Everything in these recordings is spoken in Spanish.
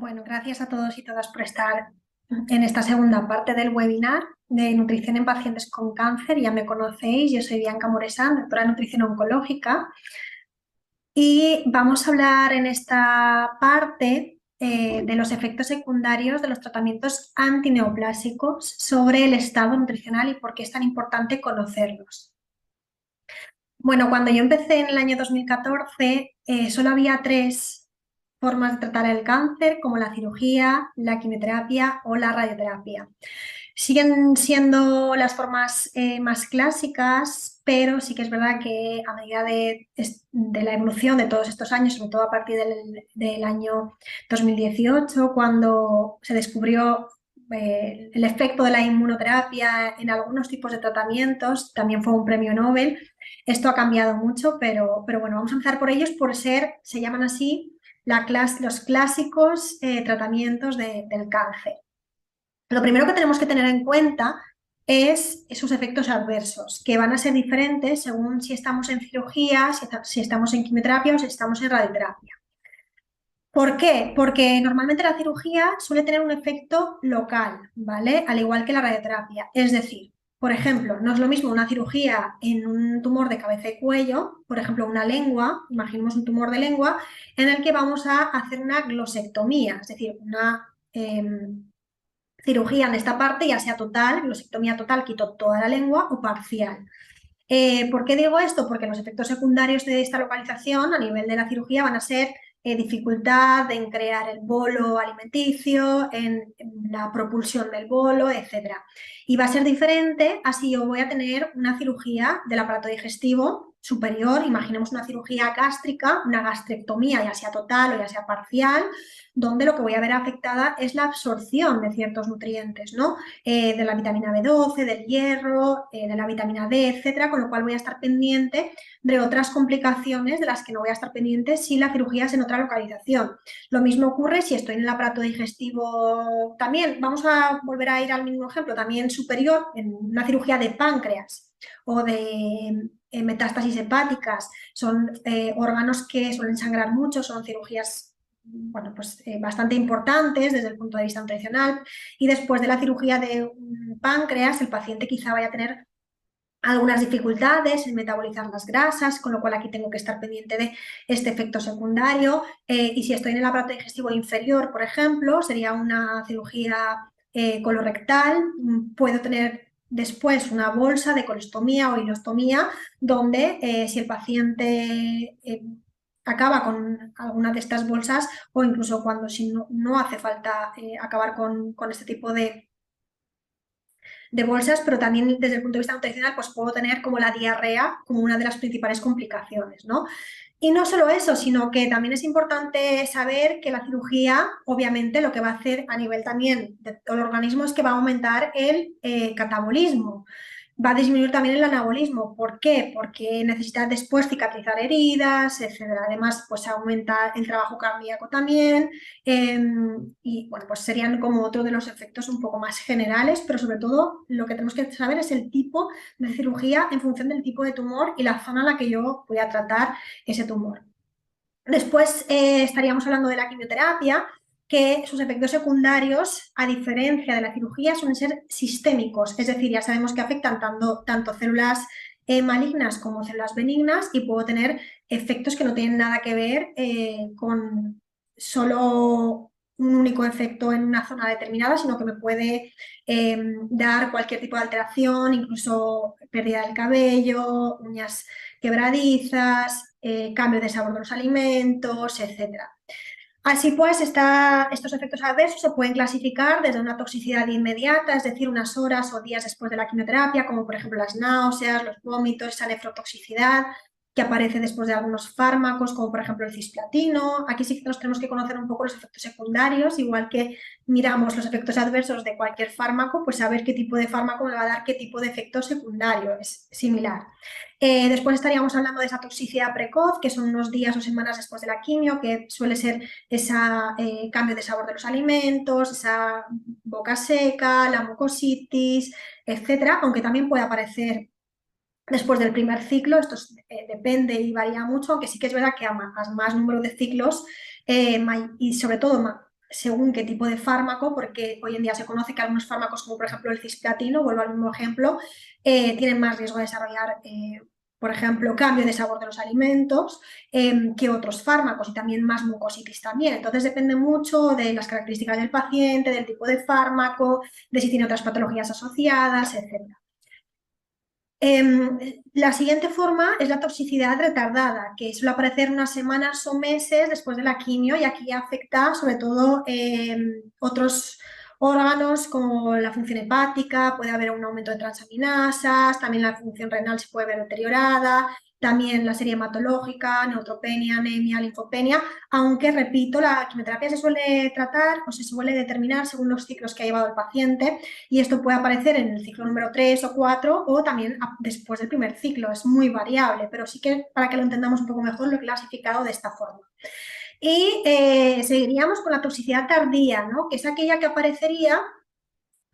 Bueno, gracias a todos y todas por estar en esta segunda parte del webinar de nutrición en pacientes con cáncer. Ya me conocéis, yo soy Bianca Moresán, doctora de nutrición oncológica, y vamos a hablar en esta parte de los efectos secundarios de los tratamientos antineoplásicos sobre el estado nutricional y por qué es tan importante conocerlos. Bueno, cuando yo empecé en el año 2014, solo había tres formas de tratar el cáncer, como la cirugía, la quimioterapia o la radioterapia. Siguen siendo las formas más clásicas, pero sí que es verdad que a medida de la evolución de todos estos años, sobre todo a partir del año 2018, cuando se descubrió el efecto de la inmunoterapia en algunos tipos de tratamientos, también fue un premio Nobel. Esto ha cambiado mucho, pero bueno, vamos a empezar por ellos por se llaman así los clásicos tratamientos del cáncer. Lo primero que tenemos que tener en cuenta es sus efectos adversos, que van a ser diferentes según si estamos en cirugía, si estamos en quimioterapia o si estamos en radioterapia. ¿Por qué? Porque normalmente la cirugía suele tener un efecto local, ¿vale? Al igual que la radioterapia. Es decir, por ejemplo, no es lo mismo una cirugía en un tumor de cabeza y cuello, por ejemplo, una lengua, imaginemos un tumor de lengua, en el que vamos a hacer una glosectomía, es decir, una cirugía en esta parte, ya sea total, glosectomía total, quito toda la lengua, o parcial. ¿Por qué digo esto? Porque los efectos secundarios de esta localización a nivel de la cirugía van a ser dificultad en crear el bolo alimenticio, en la propulsión del bolo, etcétera. Y va a ser diferente así yo voy a tener una cirugía del aparato digestivo superior, imaginemos una cirugía gástrica, una gastrectomía, ya sea total o ya sea parcial, donde lo que voy a ver afectada es la absorción de ciertos nutrientes, ¿no? De la vitamina B12, del hierro, de la vitamina D, etcétera, con lo cual voy a estar pendiente de otras complicaciones de las que no voy a estar pendiente si la cirugía es en otra localización. Lo mismo ocurre si estoy en el aparato digestivo también. Vamos a volver a ir al mismo ejemplo, también superior, en una cirugía de páncreas o de metástasis hepáticas. Son órganos que suelen sangrar mucho, son cirugías bueno, pues, bastante importantes desde el punto de vista nutricional, y después de la cirugía de un páncreas el paciente quizá vaya a tener algunas dificultades en metabolizar las grasas, con lo cual aquí tengo que estar pendiente de este efecto secundario. Y si estoy en el aparato digestivo inferior, por ejemplo, sería una cirugía colorectal, puedo tener después una bolsa de colostomía o ileostomía, donde si el paciente acaba con alguna de estas bolsas, o incluso cuando si no hace falta acabar con este tipo de bolsas, pero también desde el punto de vista nutricional, pues puedo tener como la diarrea como una de las principales complicaciones, ¿no? Y no solo eso, sino que también es importante saber que la cirugía, obviamente, lo que va a hacer a nivel también de todo el organismo es que va a aumentar el catabolismo. Va a disminuir también el anabolismo. ¿Por qué? Porque necesita después cicatrizar heridas, etcétera. Además, pues aumenta el trabajo cardíaco también. Y bueno, pues serían como otro de los efectos un poco más generales, pero sobre todo lo que tenemos que saber es el tipo de cirugía en función del tipo de tumor y la zona en la que yo voy a tratar ese tumor. Después estaríamos hablando de la quimioterapia, que sus efectos secundarios, a diferencia de la cirugía, suelen ser sistémicos, es decir, ya sabemos que afectan tanto células malignas como células benignas, y puedo tener efectos que no tienen nada que ver con solo un único efecto en una zona determinada, sino que me puede dar cualquier tipo de alteración, incluso pérdida del cabello, uñas quebradizas, cambio de sabor de los alimentos, etcétera. Así pues, estos efectos adversos se pueden clasificar desde una toxicidad inmediata, es decir, unas horas o días después de la quimioterapia, como por ejemplo las náuseas, los vómitos, esa nefrotoxicidad que aparece después de algunos fármacos, como por ejemplo el cisplatino. Aquí sí que nos tenemos que conocer un poco los efectos secundarios, igual que miramos los efectos adversos de cualquier fármaco, pues saber qué tipo de fármaco me va a dar qué tipo de efecto secundario, es similar. Después estaríamos hablando de esa toxicidad precoz, que son unos días o semanas después de la quimio, que suele ser ese cambio de sabor de los alimentos, esa boca seca, la mucositis, etcétera, aunque también puede aparecer después del primer ciclo. Esto depende y varía mucho, aunque sí que es verdad que a más número de ciclos y sobre todo según qué tipo de fármaco, porque hoy en día se conoce que algunos fármacos, como por ejemplo el cisplatino, vuelvo al mismo ejemplo, tienen más riesgo de desarrollar, por ejemplo, cambio de sabor de los alimentos que otros fármacos y también más mucositis también. Entonces depende mucho de las características del paciente, del tipo de fármaco, de si tiene otras patologías asociadas, etc. La siguiente forma es la toxicidad retardada, que suele aparecer unas semanas o meses después de la quimio y aquí afecta sobre todo otros órganos como la función hepática, puede haber un aumento de transaminasas, también la función renal se puede ver deteriorada, también la serie hematológica, neutropenia, anemia, linfopenia, aunque repito, la quimioterapia se suele tratar o se suele determinar según los ciclos que ha llevado el paciente y esto puede aparecer en el ciclo número 3 o 4 o también después del primer ciclo, es muy variable, pero sí que para que lo entendamos un poco mejor lo he clasificado de esta forma. Y seguiríamos con la toxicidad tardía, ¿no? Que es aquella que aparecería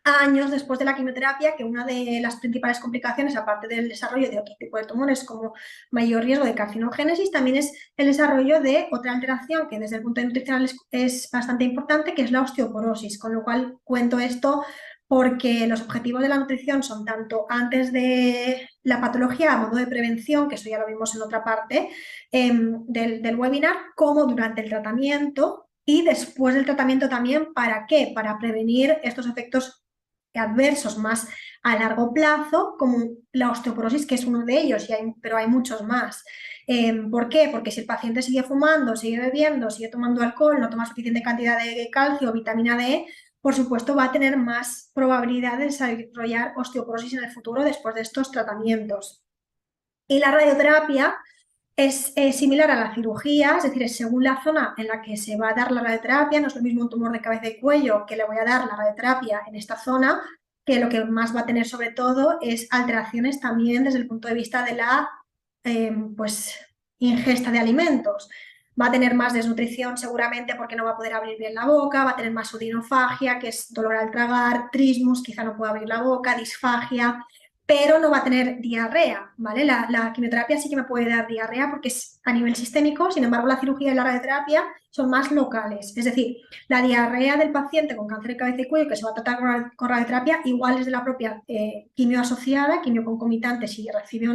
años después de la quimioterapia, que una de las principales complicaciones, aparte del desarrollo de otro tipo de tumores como mayor riesgo de carcinogénesis, también es el desarrollo de otra alteración que desde el punto de vista nutricional es bastante importante, que es la osteoporosis, con lo cual cuento esto porque los objetivos de la nutrición son tanto antes de la patología a modo de prevención, que eso ya lo vimos en otra parte del webinar, como durante el tratamiento y después del tratamiento también. ¿Para qué? Para prevenir estos efectos adversos más a largo plazo, como la osteoporosis, que es uno de ellos, pero hay muchos más. ¿Por qué? Porque si el paciente sigue fumando, sigue bebiendo, sigue tomando alcohol, no toma suficiente cantidad de calcio o vitamina D, por supuesto va a tener más probabilidad de desarrollar osteoporosis en el futuro después de estos tratamientos. Y la radioterapia es similar a la cirugía, es decir, es según la zona en la que se va a dar la radioterapia, no es lo mismo un tumor de cabeza y cuello que le voy a dar la radioterapia en esta zona, que lo que más va a tener sobre todo es alteraciones también desde el punto de vista de la pues, ingesta de alimentos. Va a tener más desnutrición seguramente porque no va a poder abrir bien la boca, va a tener más odinofagia, que es dolor al tragar, trismus, quizá no pueda abrir la boca, disfagia, pero no va a tener diarrea, ¿vale? La quimioterapia sí que me puede dar diarrea porque es a nivel sistémico, sin embargo la cirugía y la radioterapia son más locales, es decir, la diarrea del paciente con cáncer de cabeza y cuello que se va a tratar con radioterapia igual es de la propia quimio asociada, quimio concomitante si recibe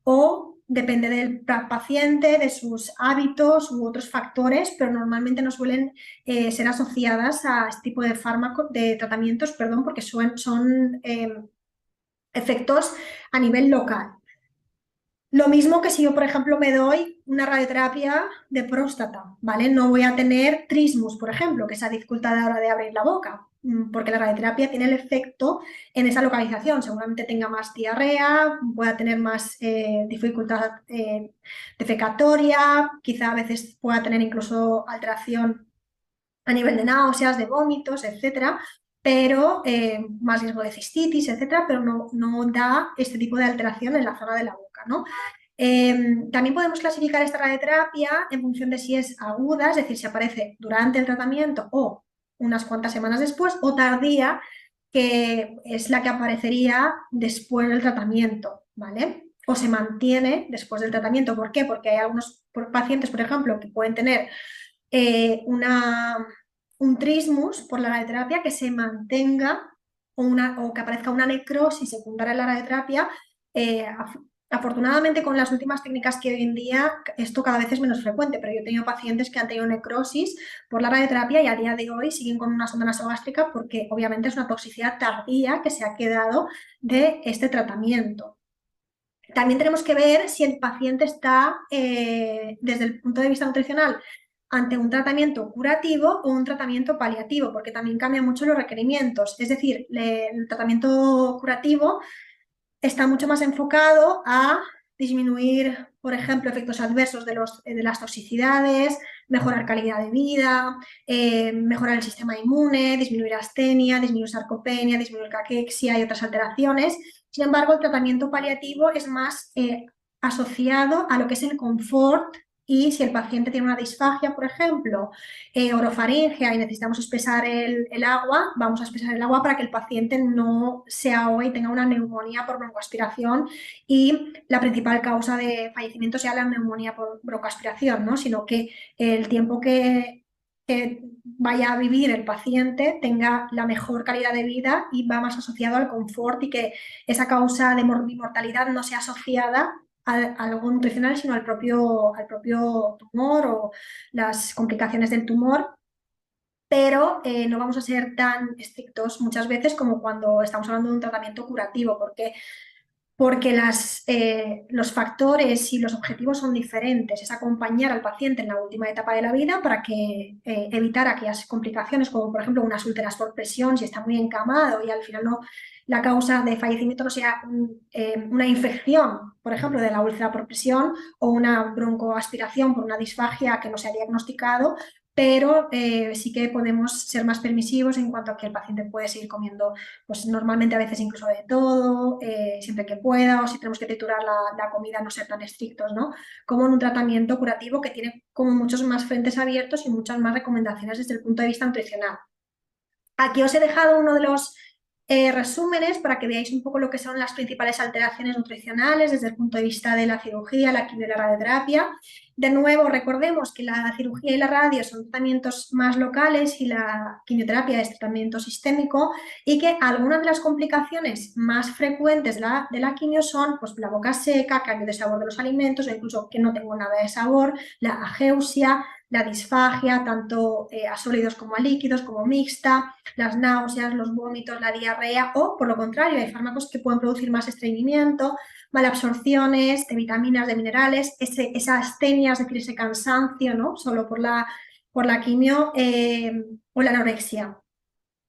o depende del paciente, de sus hábitos u otros factores, pero normalmente no suelen ser asociadas a este tipo de fármacos, de tratamientos, perdón, porque son efectos a nivel local. Lo mismo que si yo, por ejemplo, me doy una radioterapia de próstata, ¿vale? No voy a tener trismus, por ejemplo, que es esa dificultad a la hora de abrir la boca, porque la radioterapia tiene el efecto en esa localización. Seguramente tenga más diarrea, pueda tener más dificultad defecatoria, quizá a veces pueda tener incluso alteración a nivel de náuseas, de vómitos, etcétera, pero más riesgo de cistitis, etcétera, pero no da este tipo de alteración en la zona de la boca, ¿no? También podemos clasificar esta radioterapia en función de si es aguda, es decir, si aparece durante el tratamiento o unas cuantas semanas después, o tardía, que es la que aparecería después del tratamiento, ¿vale? O se mantiene después del tratamiento. ¿Por qué? Porque hay algunos pacientes, por ejemplo, que pueden tener eh, una, un trismus por la radioterapia que se mantenga o que aparezca una necrosis secundaria a la radioterapia. Afortunadamente con las últimas técnicas que hoy en día esto cada vez es menos frecuente, pero yo he tenido pacientes que han tenido necrosis por la radioterapia y a día de hoy siguen con una sonda nasogástrica porque obviamente es una toxicidad tardía que se ha quedado de este tratamiento. También tenemos que ver si el paciente está, desde el punto de vista nutricional, ante un tratamiento curativo o un tratamiento paliativo, porque también cambian mucho los requerimientos. Es decir, el tratamiento curativo está mucho más enfocado a disminuir, por ejemplo, efectos adversos de las toxicidades, mejorar calidad de vida, mejorar el sistema inmune, disminuir astenia, disminuir sarcopenia, disminuir caquexia y otras alteraciones. Sin embargo, el tratamiento paliativo es más asociado a lo que es el confort y si el paciente tiene una disfagia, por ejemplo, orofaringea y necesitamos espesar el agua, vamos a espesar el agua para que el paciente no se ahogue y tenga una neumonía por broncoaspiración y la principal causa de fallecimiento sea la neumonía por broncoaspiración, ¿no? Sino que el tiempo que que vaya a vivir el paciente tenga la mejor calidad de vida y va más asociado al confort y que esa causa de mortalidad no sea asociada a algo nutricional, sino al propio tumor o las complicaciones del tumor, pero no vamos a ser tan estrictos muchas veces como cuando estamos hablando de un tratamiento curativo, porque los factores y los objetivos son diferentes. Es acompañar al paciente en la última etapa de la vida para que evitar aquellas complicaciones, como por ejemplo unas úlceras por presión, si está muy encamado y al final no, la causa de fallecimiento no sea una infección, por ejemplo, de la úlcera por presión o una broncoaspiración por una disfagia que no se ha diagnosticado, pero sí que podemos ser más permisivos en cuanto a que el paciente puede seguir comiendo pues normalmente a veces incluso de todo, siempre que pueda, o si tenemos que triturar la comida, no ser tan estrictos, ¿no? Como en un tratamiento curativo que tiene como muchos más frentes abiertos y muchas más recomendaciones desde el punto de vista nutricional. Aquí os he dejado uno de los resúmenes para que veáis un poco lo que son las principales alteraciones nutricionales desde el punto de vista de la cirugía, la quimio y la radioterapia. De nuevo, recordemos que la cirugía y la radio son tratamientos más locales y la quimioterapia es tratamiento sistémico y que algunas de las complicaciones más frecuentes de la quimio son pues, la boca seca, cambio de sabor de los alimentos o incluso que no tengo nada de sabor, la ageusia, la disfagia, tanto a sólidos como a líquidos, como mixta, las náuseas, los vómitos, la diarrea o, por lo contrario, hay fármacos que pueden producir más estreñimiento, malabsorciones de vitaminas, de minerales, esas astenias, es decir, ese cansancio, ¿no? Solo por la quimio o la anorexia.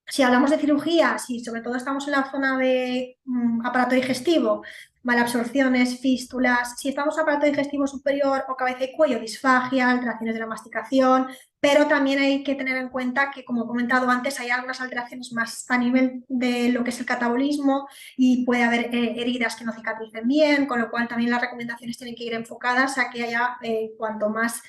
Si hablamos de cirugía, si sobre todo estamos en la zona de aparato digestivo, malabsorciones, fístulas, si estamos en aparato digestivo superior o cabeza y cuello, disfagia, alteraciones de la masticación, pero también hay que tener en cuenta que, como he comentado antes, hay algunas alteraciones más a nivel de lo que es el catabolismo y puede haber heridas que no cicatricen bien, con lo cual también las recomendaciones tienen que ir enfocadas a que haya cuanto más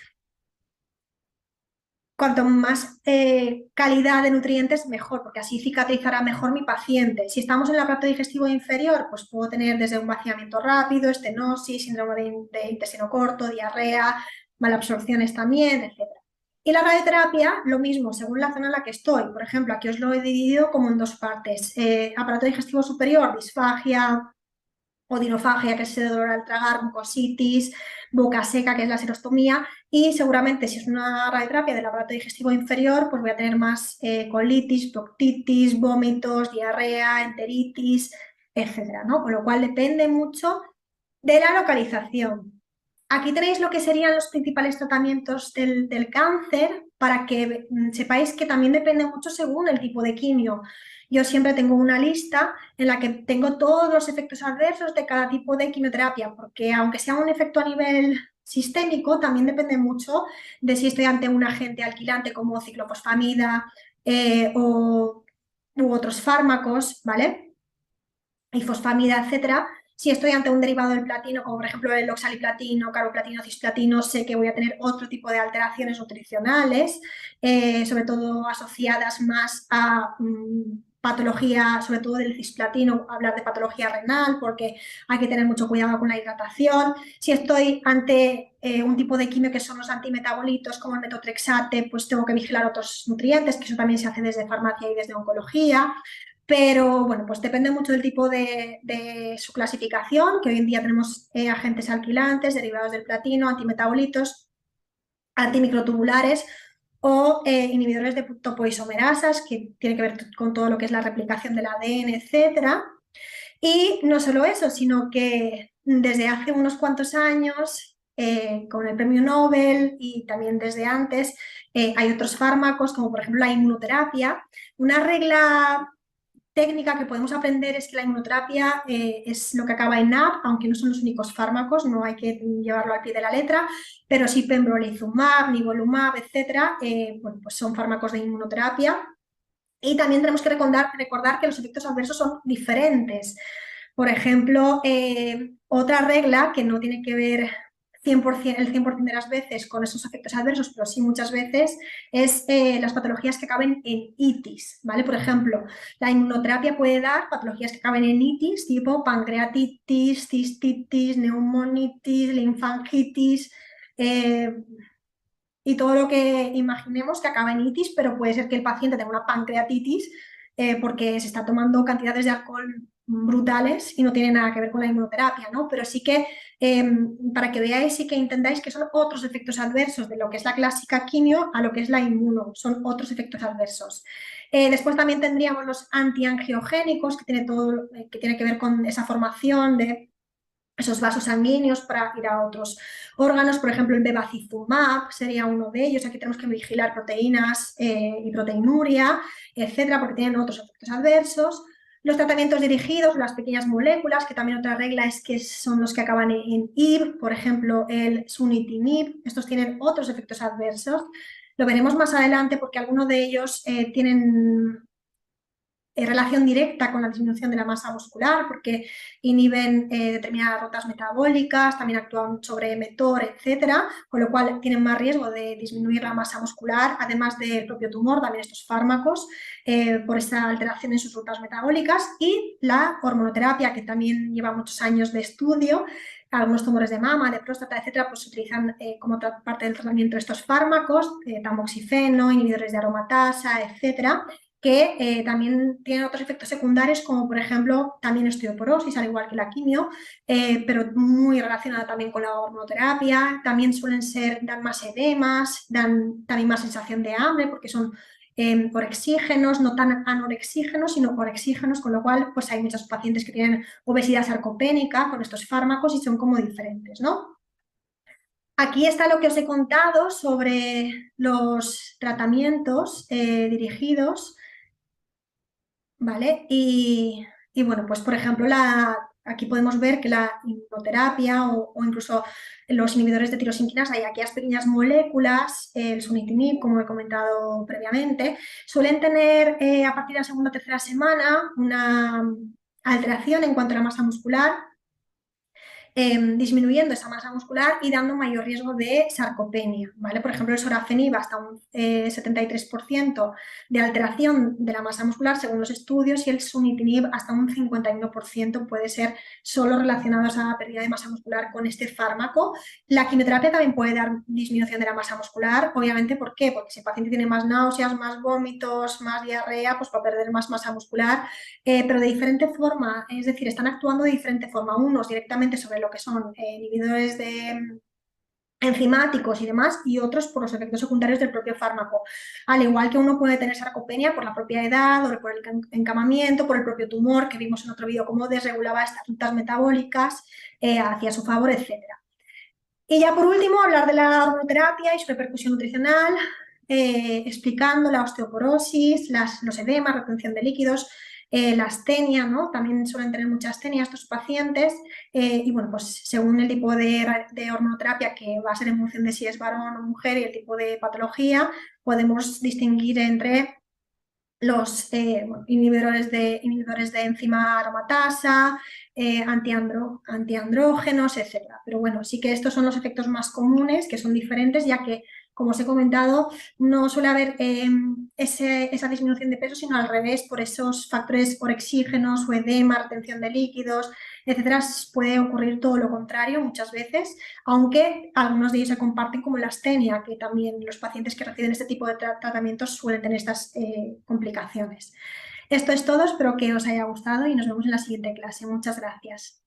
calidad de nutrientes, mejor, porque así cicatrizará mejor mi paciente. Si estamos en el aparato digestivo inferior, pues puedo tener desde un vaciamiento rápido, estenosis, síndrome de intestino corto, diarrea, malabsorciones también, etc. Y la radioterapia, lo mismo, según la zona en la que estoy. Por ejemplo, aquí os lo he dividido como en dos partes. Aparato digestivo superior, disfagia, odinofagia, que es ese dolor al tragar, mucositis, boca seca, que es la serostomía, y seguramente si es una radioterapia del aparato digestivo inferior, pues voy a tener más colitis, proctitis, vómitos, diarrea, enteritis, etcétera, ¿no? Con lo cual depende mucho de la localización. Aquí tenéis lo que serían los principales tratamientos del cáncer para que sepáis que también depende mucho según el tipo de quimio. Yo siempre tengo una lista en la que tengo todos los efectos adversos de cada tipo de quimioterapia, porque aunque sea un efecto a nivel sistémico, también depende mucho de si estoy ante un agente alquilante como ciclofosfamida u otros fármacos, ¿vale? Y fosfamida, etcétera. Si estoy ante un derivado del platino, como por ejemplo el oxaliplatino, carboplatino, cisplatino, sé que voy a tener otro tipo de alteraciones nutricionales, sobre todo asociadas más a patología, sobre todo del cisplatino, hablar de patología renal, porque hay que tener mucho cuidado con la hidratación. Si estoy ante un tipo de quimio que son los antimetabolitos, como el metotrexate, pues tengo que vigilar otros nutrientes, que eso también se hace desde farmacia y desde oncología. Pero bueno, pues depende mucho del tipo de su clasificación, que hoy en día tenemos agentes alquilantes, derivados del platino, antimetabolitos, antimicrotubulares o inhibidores de topoisomerasas, que tiene que ver con todo lo que es la replicación del ADN, etcétera. Y no solo eso, sino que desde hace unos cuantos años, con el premio Nobel y también desde antes, hay otros fármacos, como por ejemplo la inmunoterapia. Una regla técnica que podemos aprender es que la inmunoterapia es lo que acaba en AP, aunque no son los únicos fármacos, no hay que llevarlo al pie de la letra, pero sí pembrolizumab, nivolumab, etcétera, bueno, pues son fármacos de inmunoterapia. Y también tenemos que recordar que los efectos adversos son diferentes. Por ejemplo, otra regla que no tiene que ver 100%, el 100% de las veces con esos efectos adversos, pero sí muchas veces, es las patologías que acaben en itis, ¿vale? Por ejemplo, la inmunoterapia puede dar patologías que acaben en itis, tipo pancreatitis, cistitis, neumonitis, linfangitis, eh, y todo lo que imaginemos que acaba en itis, pero puede ser que el paciente tenga una pancreatitis porque se está tomando cantidades de alcohol brutales y no tiene nada que ver con la inmunoterapia, ¿no? Pero sí que para que veáis y que entendáis que son otros efectos adversos de lo que es la clásica quimio a lo que es la inmuno, son otros efectos adversos. Después también tendríamos los antiangiogénicos, que tiene todo, que tiene que ver con esa formación de esos vasos sanguíneos para ir a otros órganos, por ejemplo el bevacizumab sería uno de ellos, aquí tenemos que vigilar proteínas y proteinuria, etcétera, porque tienen otros efectos adversos. Los tratamientos dirigidos, las pequeñas moléculas, que también otra regla es que son los que acaban en IB, por ejemplo el sunitinib, estos tienen otros efectos adversos. Lo veremos más adelante porque algunos de ellos tienen relación directa con la disminución de la masa muscular porque inhiben determinadas rutas metabólicas, también actúan sobre mTOR, etcétera, con lo cual tienen más riesgo de disminuir la masa muscular, además del propio tumor, también estos fármacos, por esta alteración en sus rutas metabólicas, y la hormonoterapia, que también lleva muchos años de estudio. Algunos tumores de mama, de próstata, etcétera, pues se utilizan como parte del tratamiento de estos fármacos, tamoxifeno, inhibidores de aromatasa, etcétera, que también tienen otros efectos secundarios, como por ejemplo también osteoporosis, al igual que la quimio, pero muy relacionada también con la hormonoterapia. También suelen dan más edemas, dan también más sensación de hambre, porque son orexígenos, no tan anorexígenos, sino orexígenos, con lo cual pues hay muchos pacientes que tienen obesidad sarcopénica con estos fármacos y son como diferentes, ¿no? Aquí está lo que os he contado sobre los tratamientos dirigidos. ¿Vale? Y bueno, pues por ejemplo, aquí podemos ver que la inmunoterapia o incluso los inhibidores de tirosinquinasa, hay aquellas pequeñas moléculas, el sunitinib, como he comentado previamente, suelen tener a partir de la segunda o tercera semana una alteración en cuanto a la masa muscular, disminuyendo esa masa muscular y dando mayor riesgo de sarcopenia, ¿vale? Por ejemplo, el sorafenib hasta un 73% de alteración de la masa muscular según los estudios, y el sunitinib hasta un 51% puede ser solo relacionado a esa pérdida de masa muscular con este fármaco. La quimioterapia también puede dar disminución de la masa muscular, obviamente, ¿por qué? Porque si el paciente tiene más náuseas, más vómitos, más diarrea, pues va a perder más masa muscular, pero de diferente forma, es decir, están actuando de diferente forma, unos directamente sobre lo que son inhibidores de enzimáticos y demás, y otros por los efectos secundarios del propio fármaco. Al igual que uno puede tener sarcopenia por la propia edad o por el encamamiento, por el propio tumor, que vimos en otro vídeo cómo desregulaba estas rutas metabólicas hacia su favor, etcétera. Y ya por último, hablar de la hormonoterapia y su repercusión nutricional, explicando la osteoporosis, los edemas, retención de líquidos, la astenia, ¿no? También suelen tener mucha astenia estos pacientes, y bueno, pues según el tipo de hormonoterapia, que va a ser en función de si es varón o mujer, y el tipo de patología, podemos distinguir entre los inhibidores de enzima aromatasa, antiandrógenos, etcétera. Pero bueno, sí que estos son los efectos más comunes, que son diferentes, ya que, como os he comentado, no suele haber esa disminución de peso, sino al revés, por esos factores orexígenos o edema, retención de líquidos, etcétera. Puede ocurrir todo lo contrario muchas veces, aunque algunos de ellos se comparten, como la astenia, que también los pacientes que reciben este tipo de tratamientos suelen tener estas complicaciones. Esto es todo, espero que os haya gustado y nos vemos en la siguiente clase. Muchas gracias.